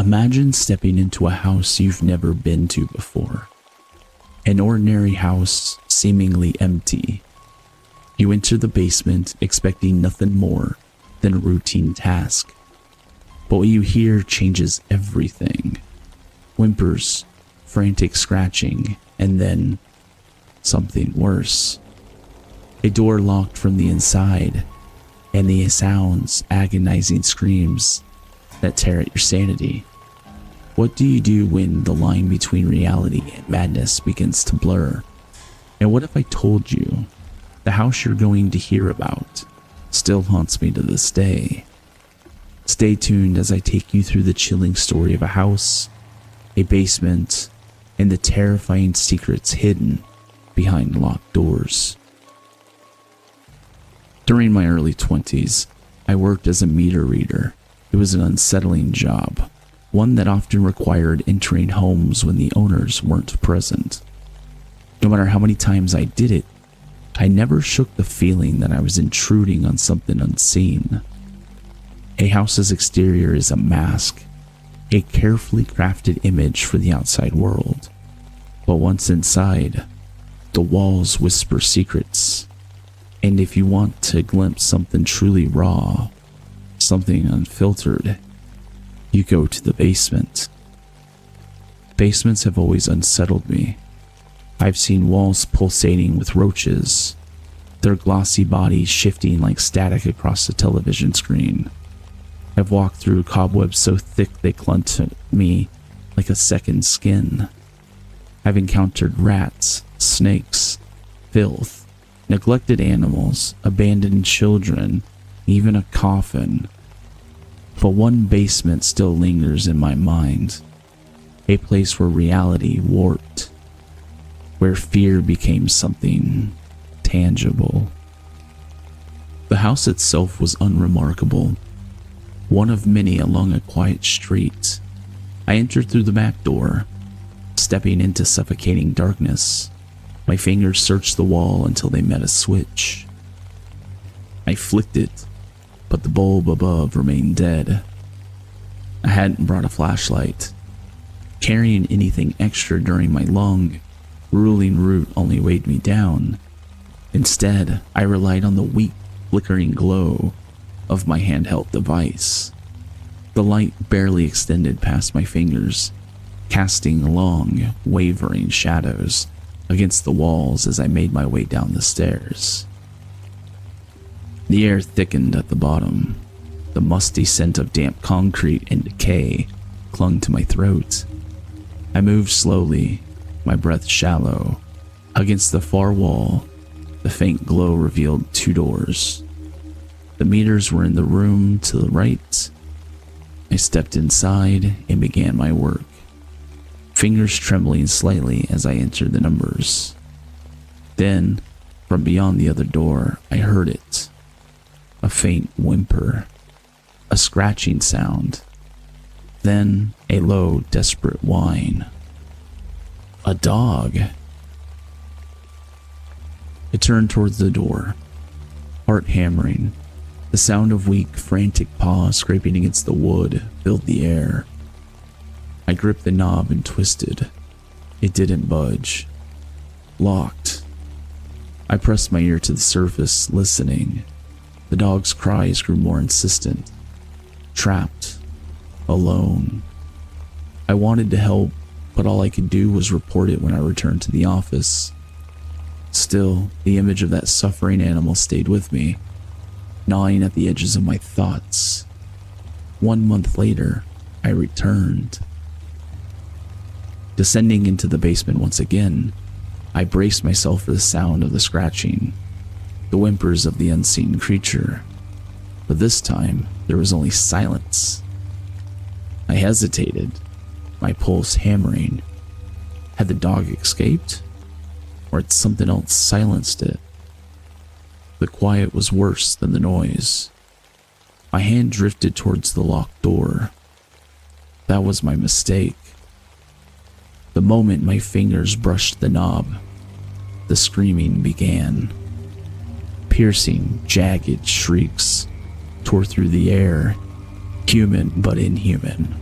Imagine stepping into a house you've never been to before. An ordinary house, seemingly empty. You enter the basement expecting nothing more than a routine task. But what you hear changes everything. Whimpers, frantic scratching, and then something worse. A door locked from the inside, and the sounds, agonizing screams that tear at your sanity. What do you do when the line between reality and madness begins to blur? And what if I told you the house you're going to hear about still haunts me to this day? Stay tuned as I take you through the chilling story of a house, a basement, and the terrifying secrets hidden behind locked doors. During my early 20s, I worked as a meter reader. It was an unsettling job, one that often required entering homes when the owners weren't present. No matter how many times I did it, I never shook the feeling that I was intruding on something unseen. A house's exterior is a mask, a carefully crafted image for the outside world. But once inside, the walls whisper secrets. And if you want to glimpse something truly raw, something unfiltered, you go to the basement. Basements have always unsettled me. I've seen walls pulsating with roaches, their glossy bodies shifting like static across the television screen. I've walked through cobwebs so thick they clung to me like a second skin. I've encountered rats, snakes, filth, neglected animals, abandoned children, even a coffin. But one basement still lingers in my mind, a place where reality warped, where fear became something tangible. The house itself was unremarkable, one of many along a quiet street. I entered through the back door, stepping into suffocating darkness. My fingers searched the wall until they met a switch. I flicked it, but the bulb above remained dead. I hadn't brought a flashlight. Carrying anything extra during my long, grueling route only weighed me down. Instead, I relied on the weak, flickering glow of my handheld device. The light barely extended past my fingers, casting long, wavering shadows against the walls as I made my way down the stairs. The air thickened at the bottom. The musty scent of damp concrete and decay clung to my throat. I moved slowly, my breath shallow. Against the far wall, the faint glow revealed two doors. The meters were in the room to the right. I stepped inside and began my work, fingers trembling slightly as I entered the numbers. Then, from beyond the other door, I heard it. A faint whimper, a scratching sound, then a low, desperate whine. A dog. I turned towards the door, heart hammering. The sound of weak, frantic paws scraping against the wood filled the air. I gripped the knob and twisted. It didn't budge. Locked. I pressed my ear to the surface, listening. The dog's cries grew more insistent. Trapped. Alone. I wanted to help, but all I could do was report it when I returned to the office. Still, the image of that suffering animal stayed with me, gnawing at the edges of my thoughts. 1 month later, I returned. Descending into the basement once again, I braced myself for the sound of the scratching, the whimpers of the unseen creature. But this time, there was only silence. I hesitated, my pulse hammering. Had the dog escaped? Or had something else silenced it? The quiet was worse than the noise. My hand drifted towards the locked door. That was my mistake. The moment my fingers brushed the knob, the screaming began. Piercing, jagged shrieks tore through the air, human but inhuman.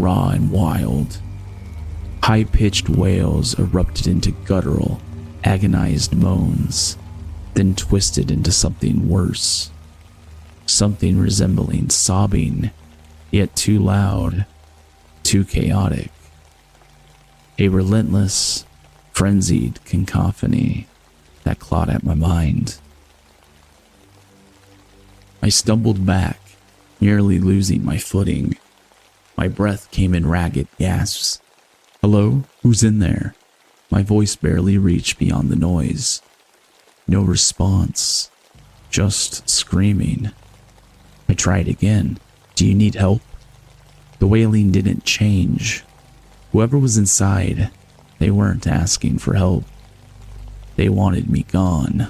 raw and wild. High-pitched wails erupted into guttural, agonized moans, then twisted into something worse. Something resembling sobbing, yet too loud, too chaotic. A relentless, frenzied cacophony that clawed at my mind. I stumbled back, nearly losing my footing. My breath came in ragged gasps. "Hello? Who's in there?" My voice barely reached beyond the noise. No response, just screaming. I tried again. "Do you need help?" The wailing didn't change. Whoever was inside, they weren't asking for help. They wanted me gone.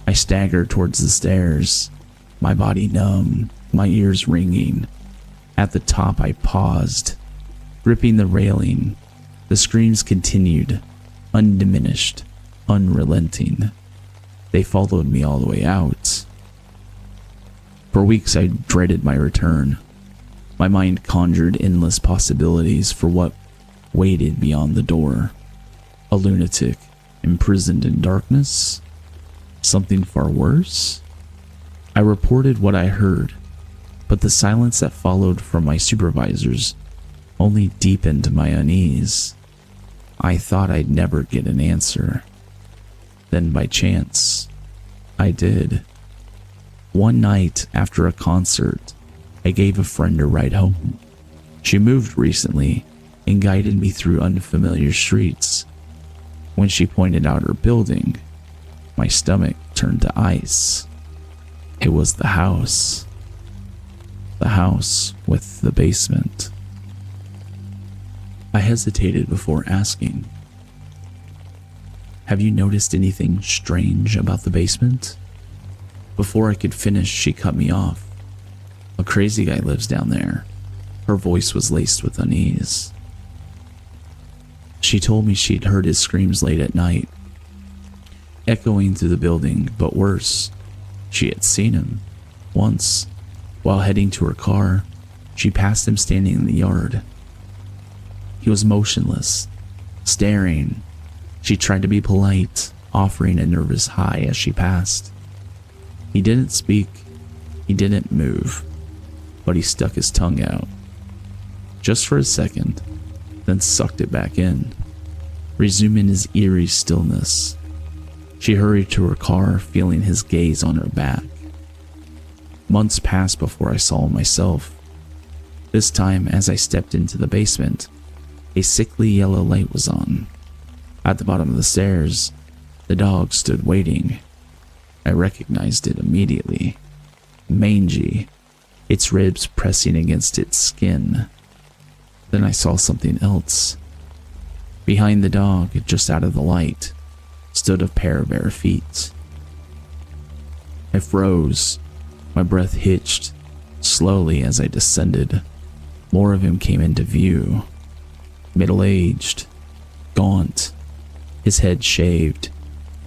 I staggered towards the stairs, my body numb, my ears ringing. At the top, I paused, gripping the railing. The screams continued, undiminished, unrelenting. They followed me all the way out. For weeks, I dreaded my return. My mind conjured endless possibilities for what waited beyond the door. A lunatic imprisoned in darkness? Something far worse? I reported what I heard, but the silence that followed from my supervisors only deepened my unease. I thought I'd never get an answer. Then by chance, I did. One night after a concert, I gave a friend a ride home. She moved recently and guided me through unfamiliar streets. When she pointed out her building, my stomach turned to ice. It was the house. The house with the basement. I hesitated before asking, "Have you noticed anything strange about the basement?" Before I could finish, she cut me off. "A crazy guy lives down there." Her voice was laced with unease. She told me she'd heard his screams late at night, echoing through the building, but worse, she had seen him. Once, while heading to her car, she passed him standing in the yard. He was motionless, staring. She tried to be polite, offering a nervous hi as she passed. He didn't speak, he didn't move, but he stuck his tongue out. Just for a second, then sucked it back in, resuming his eerie stillness. She hurried to her car, feeling his gaze on her back. Months passed before I saw him myself. This time, as I stepped into the basement, a sickly yellow light was on. At the bottom of the stairs, the dog stood waiting. I recognized it immediately. Mangy, its ribs pressing against its skin. Then I saw something else. Behind the dog, just out of the light, stood a pair of bare feet. I froze. My breath hitched slowly as I descended. More of him came into view. Middle-aged, gaunt, his head shaved,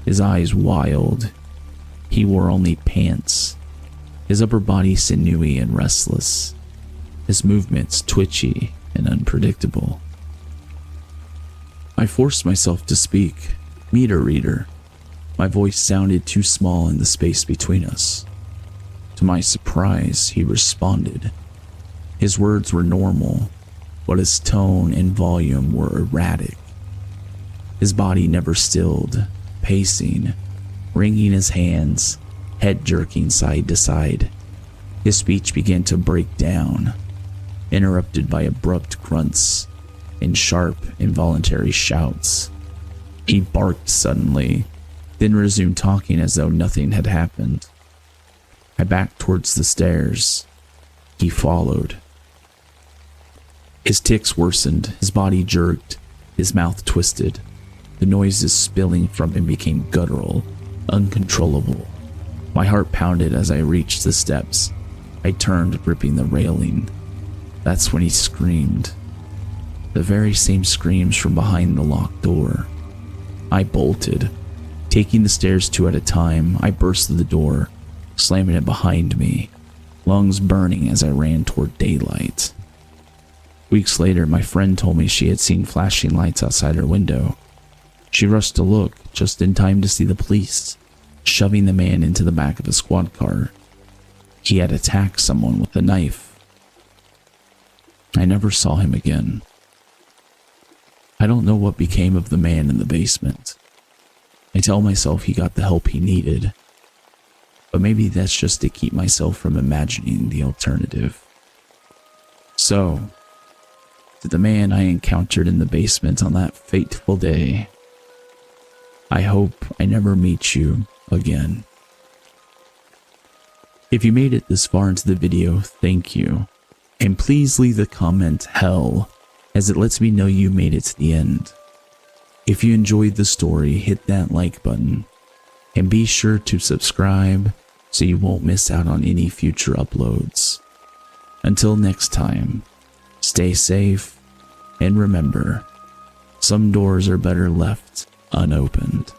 his eyes wild. He wore only pants, his upper body sinewy and restless, his movements twitchy and unpredictable. I forced myself to speak. "Meter reader." My voice sounded too small in the space between us. To my surprise, he responded. His words were normal, but his tone and volume were erratic. His body never stilled, pacing, wringing his hands, head jerking side to side. His speech began to break down, interrupted by abrupt grunts and sharp, involuntary shouts. He barked suddenly, then resumed talking as though nothing had happened. I backed towards the stairs. He followed. His tics worsened, his body jerked, his mouth twisted. The noises spilling from him became guttural, uncontrollable. My heart pounded as I reached the steps. I turned, gripping the railing. That's when he screamed. The very same screams from behind the locked door. I bolted. Taking the stairs two at a time, I burst through the door, slamming it behind me, lungs burning as I ran toward daylight. Weeks later, my friend told me she had seen flashing lights outside her window. She rushed to look just in time to see the police shoving the man into the back of a squad car. He had attacked someone with a knife. I never saw him again. I don't know what became of the man in the basement. I tell myself he got the help he needed, but maybe that's just to keep myself from imagining the alternative. So, to the man I encountered in the basement on that fateful day, I hope I never meet you again. If you made it this far into the video, thank you. And please leave the comment hell, as it lets me know you made it to the end. If you enjoyed the story, hit that like button. And be sure to subscribe so you won't miss out on any future uploads. Until next time, stay safe, and remember, some doors are better left unopened.